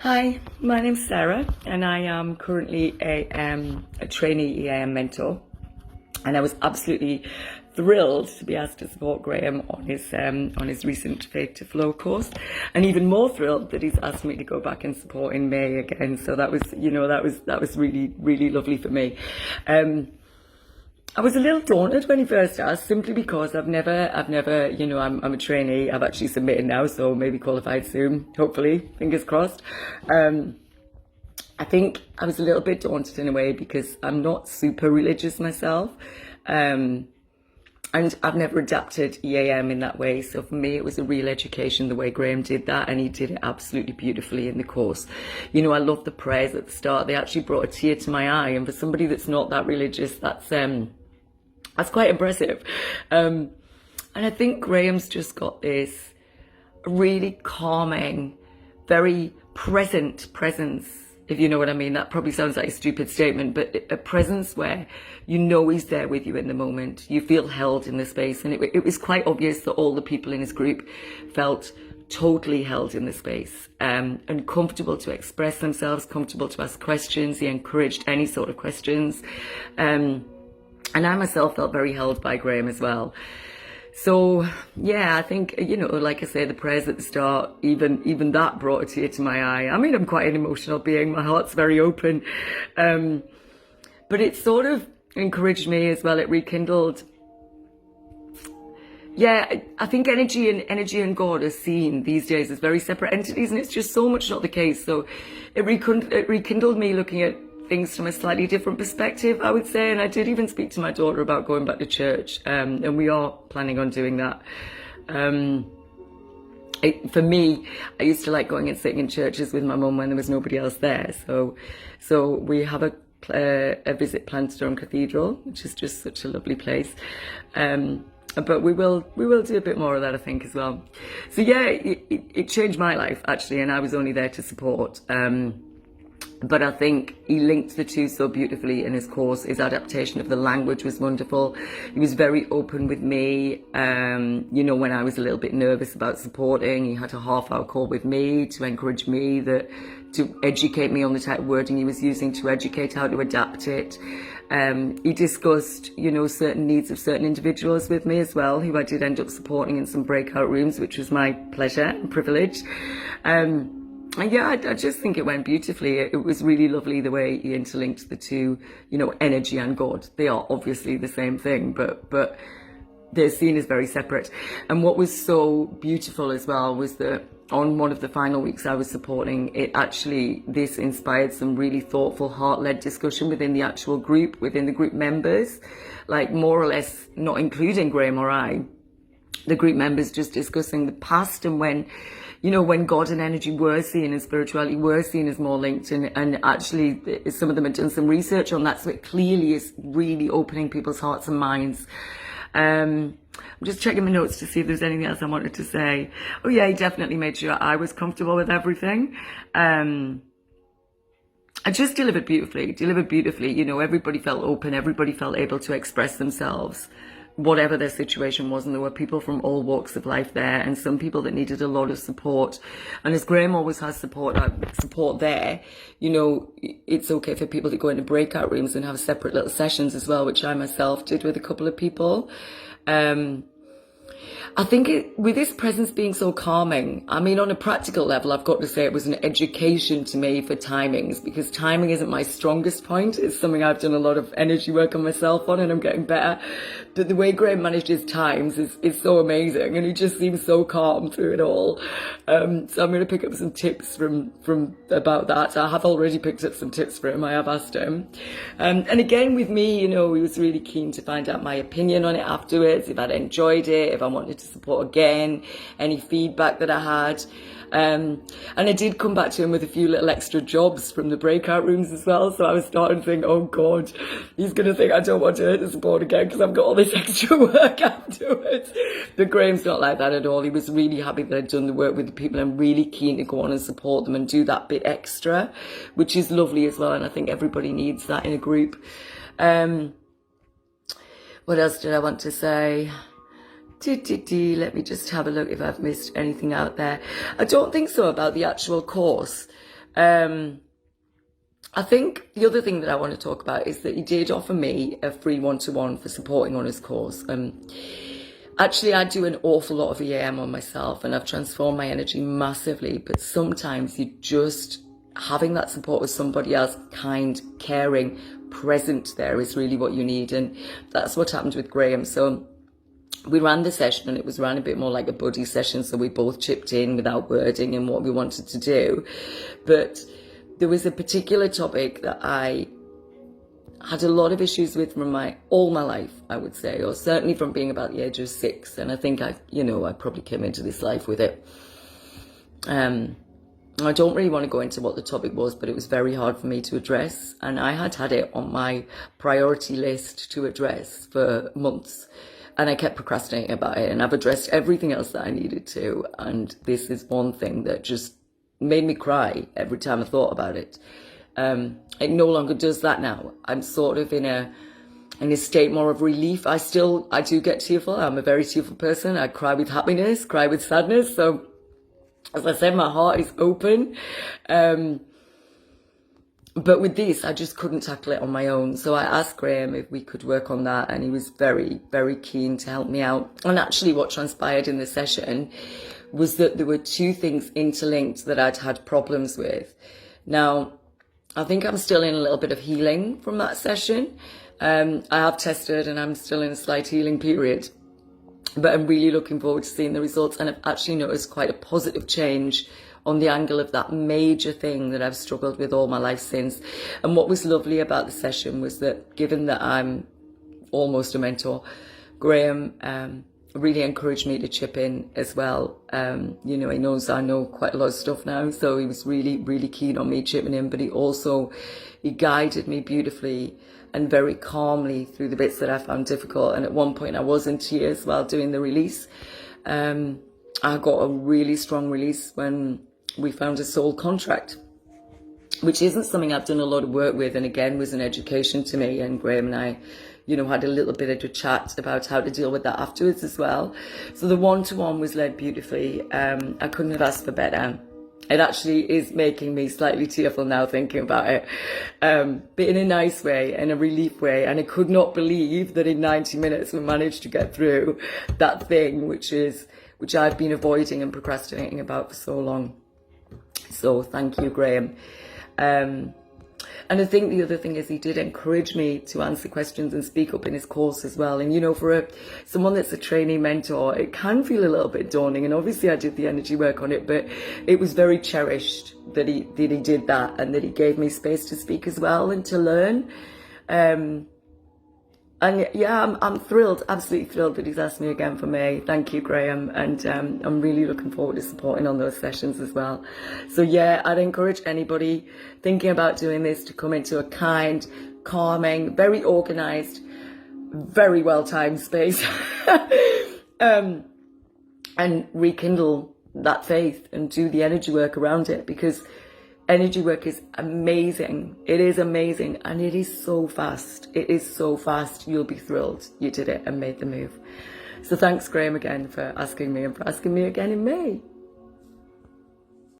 Hi, my name's Sarah, and I am currently a trainee EAM mentor. And I was absolutely thrilled to be asked to support Graham on his recent Faith to Flow course, and even more thrilled that he's asked me to go back and support in May again. So that was really lovely for me. I was a little daunted when he first asked, simply because I've never, I'm a trainee. I've actually submitted now, so maybe qualified soon, hopefully, fingers crossed. I think I was a little bit daunted in a way because I'm not super religious myself. And I've never adapted EAM in that way. So for me, it was a real education the way Graham did that, and he did it absolutely beautifully in the course. I love the prayers at the start. They actually brought a tear to my eye. And for somebody that's not that religious, that's quite impressive. And I think Graham's just got this really calming, very presence, if you know what I mean. That probably sounds like a stupid statement, but a presence where he's there with you in the moment. You feel held in the space. And it was quite obvious that all the people in his group felt totally held in the space, and comfortable to express themselves, comfortable to ask questions. He encouraged any sort of questions. And I myself felt very held by Graham as well. So, yeah, I think, like I say, the prayers at the start, even that brought a tear to my eye. I mean, I'm quite an emotional being. My heart's very open. But it sort of encouraged me as well. It rekindled. Yeah, I think energy and God are seen these days as very separate entities, and it's just so much not the case. So it rekindled me looking at things from a slightly different perspective, I would say. And I did even speak to my daughter about going back to church, and we are planning on doing that. For me, I used to like going and sitting in churches with my mum when there was nobody else there. So we have a visit planned to Durham Cathedral, which is just such a lovely place. But we will do a bit more of that, I think, as well. So yeah, it changed my life actually, and I was only there to support. But I think he linked the two so beautifully in his course. His adaptation of the language was wonderful. He was very open with me. When I was a little bit nervous about supporting, he had a half-hour call with me to encourage me, to educate me on the type of wording he was using, to educate how to adapt it. He discussed, certain needs of certain individuals with me as well, who I did end up supporting in some breakout rooms, which was my pleasure and privilege. And yeah, I just think it went beautifully. It was really lovely the way he interlinked the two, energy and God. They are obviously the same thing, but they're seen as very separate. And what was so beautiful as well was that on one of the final weeks I was supporting, this inspired some really thoughtful, heart-led discussion within the actual group, within the group members, like more or less not including Graham or I, the group members just discussing the past, and when God and energy were seen, and spirituality were seen as more linked, and actually some of them had done some research on that, so it clearly is really opening people's hearts and minds. I'm just checking my notes to see if there's anything else I wanted to say. Oh yeah, he definitely made sure I was comfortable with everything. I just delivered beautifully. Everybody felt open, everybody felt able to express themselves, whatever their situation was, and there were people from all walks of life there, and some people that needed a lot of support. And as Graham always has support there, it's okay for people to go into breakout rooms and have separate little sessions as well, which I myself did with a couple of people. I think with his presence being so calming, I mean, on a practical level, I've got to say it was an education to me for timings, because timing isn't my strongest point. It's something I've done a lot of energy work on myself on, and I'm getting better. But the way Graham managed his times is so amazing, and he just seems so calm through it all. So I'm going to pick up some tips from about that. I have already picked up some tips for him. I have asked him. And again, with me, he was really keen to find out my opinion on it afterwards, if I'd enjoyed it, if I wanted to support again, any feedback that I had. And I did come back to him with a few little extra jobs from the breakout rooms as well. So I was starting to think, oh God, he's going to think I don't want to support again because I've got all this extra work afterwards. But Graham's not like that at all. He was really happy that I'd done the work with the people, and really keen to go on and support them and do that bit extra, which is lovely as well. And I think everybody needs that in a group. What else did I want to say? Let me just have a look if I've missed anything out there. I don't think so about the actual course. I think the other thing that I want to talk about is that he did offer me a free one-to-one for supporting on his course. Actually, I do an awful lot of EAM on myself, and I've transformed my energy massively, but sometimes you just having that support with somebody else, kind, caring, present there is really what you need. And that's what happened with Graham. So we ran the session, and it was ran a bit more like a buddy session. So we both chipped in without wording and what we wanted to do. But there was a particular topic that I had a lot of issues with from all my life, I would say, or certainly from being about the age of 6. And I think I probably came into this life with it. I don't really want to go into what the topic was, but it was very hard for me to address. And I had it on my priority list to address for months. And I kept procrastinating about it. And I've addressed everything else that I needed to. And this is one thing that just made me cry every time I thought about it. It no longer does that now. I'm sort of in a state more of relief. I do get tearful. I'm a very tearful person. I cry with happiness, cry with sadness. So, as I said, my heart is open. But with this, I just couldn't tackle it on my own. So I asked Graham if we could work on that, and he was very, very keen to help me out. And actually what transpired in the session was that there were 2 things interlinked that I'd had problems with. Now, I think I'm still in a little bit of healing from that session. I have tested and I'm still in a slight healing period. But I'm really looking forward to seeing the results, and I've actually noticed quite a positive change on the angle of that major thing that I've struggled with all my life since. And what was lovely about the session was that, given that I'm almost a mentor, Graham really encouraged me to chip in as well. He knows I know quite a lot of stuff now, so he was really, really keen on me chipping in, but he guided me beautifully and very calmly through the bits that I found difficult. And at one point I was in tears while doing the release. I got a really strong release when we found a soul contract, which isn't something I've done a lot of work with, and again was an education to me. And Graham and I, had a little bit of a chat about how to deal with that afterwards as well. So the one-to-one was led beautifully. I couldn't have asked for better. It actually is making me slightly tearful now thinking about it, but in a nice way, in a relief way. And I could not believe that in 90 minutes we managed to get through that thing, which I've been avoiding and procrastinating about for so long. So thank you, Graham. And I think the other thing is he did encourage me to answer questions and speak up in his course as well. And, for someone that's a trainee mentor, it can feel a little bit daunting. And obviously I did the energy work on it, but it was very cherished that he did that, and that he gave me space to speak as well and to learn. And yeah, I'm thrilled, absolutely thrilled that he's asked me again for May. Thank you, Graham. And I'm really looking forward to supporting on those sessions as well. So yeah, I'd encourage anybody thinking about doing this to come into a kind, calming, very organized, very well-timed space and rekindle that faith and do the energy work around it, because energy work is amazing. It is amazing, and it is so fast. It is so fast. You'll be thrilled you did it and made the move. So thanks, Graham, again for asking me, and for asking me again in May.